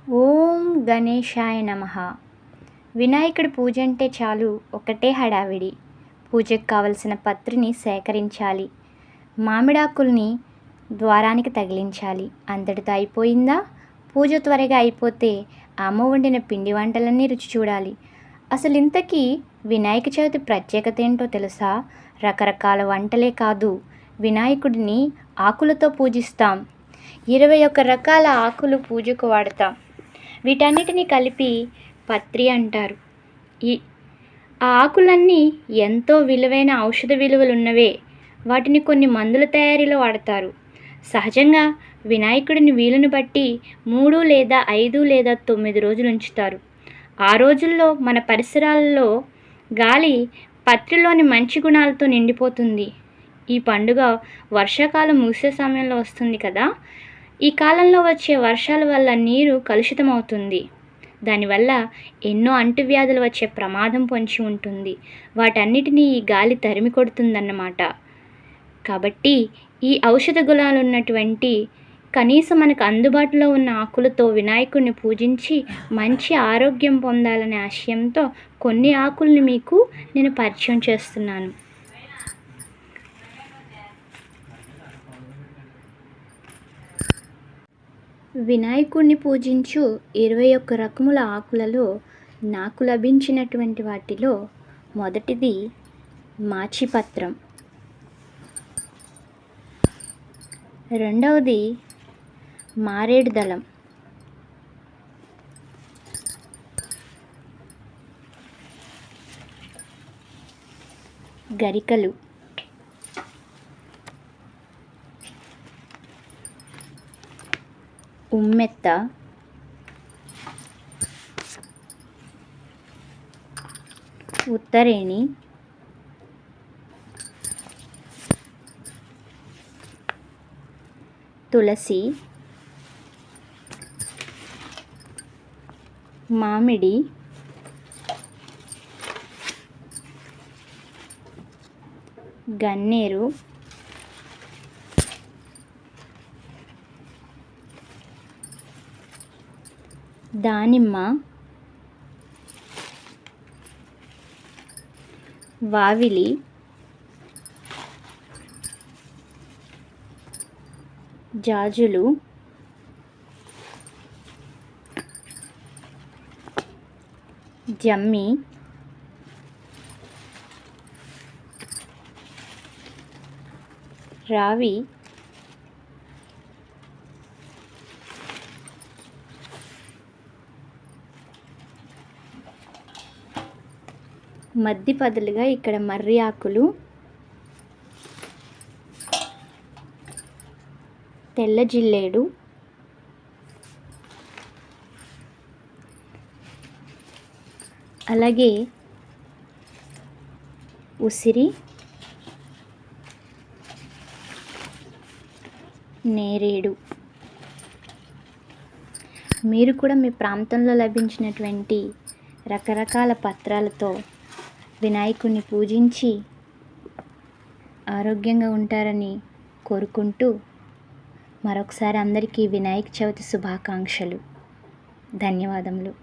ఓం గణేశాయ నమః. వినాయకుడి పూజ అంటే చాలు ఒకటే హడావిడి. పూజకు కావలసిన పత్రిని సేకరించాలి, మామిడాకుల్ని ద్వారానికి తగిలించాలి. అంతటితో అయిపోయిందా? పూజ త్వరగా అయిపోతే అమ్మ వండిన పిండి వంటలన్నీ రుచి చూడాలి. అసలు ఇంతకీ వినాయక చవితి ప్రత్యేకత ఏంటో తెలుసా? రకరకాల వంటలే కాదు, వినాయకుడిని ఆకులతో పూజిస్తాం. 21 రకాల ఆకులు పూజకు వాడతాం. వీటన్నిటిని కలిపి పత్రి అంటారు. ఆ ఆకులన్నీ ఎంతో విలువైన ఔషధ విలువలున్నవే. వాటిని కొన్ని మందుల తయారీలో వాడతారు. సహజంగా వినాయకుడిని వీలుని బట్టి 3 లేదా 5 లేదా 9 రోజులు ఉంచుతారు. ఆ రోజుల్లో మన పరిసరాల్లో గాలి పత్రిలోని మంచి గుణాలతో నిండిపోతుంది. ఈ పండుగ వర్షాకాలం ముగిసే సమయంలో వస్తుంది కదా. ఈ కాలంలో వచ్చే వర్షాల వల్ల నీరు కలుషితమవుతుంది. దానివల్ల ఎన్నో అంటువ్యాధులు వచ్చే ప్రమాదం పొంచి ఉంటుంది. వాటన్నిటినీ ఈ గాలి తరిమి కొడుతుందన్నమాట. కాబట్టి ఈ ఔషధ గుణాలు ఉన్నటువంటి కనీసం మనకు అందుబాటులో ఉన్న ఆకులతో వినాయకుడిని పూజించి మంచి ఆరోగ్యం పొందాలనే ఆశయంతో కొన్ని ఆకుల్ని మీకు నేను పరిచయం చేస్తున్నాను. వినాయకుడిని పూజించు 21 రకముల ఆకులలో నాకు లభించినటువంటి వాటిలో మొదటిది మాచిపత్రం, రెండవది మారేడు దళం, గరికలు, ఉమ్మెత్త, ఉత్తరేణి, తులసి, మామిడి, గన్నేరు, దానిమ్మ, వావిలి, జాజులు, జమ్మి, రావి, మధ్య పదులుగా ఇక్కడ మర్రి ఆకులు, తెల్ల జిల్లేడు, అలాగే ఉసిరి, నేరేడు. మీరు కూడా మీ ప్రాంతంలో లభించినటువంటి రకరకాల పత్రాలతో వినాయకుడిని పూజించి ఆరోగ్యంగా ఉంటారని కోరుకుంటూ మరొకసారి అందరికీ వినాయక చవితి శుభాకాంక్షలు. ధన్యవాదములు.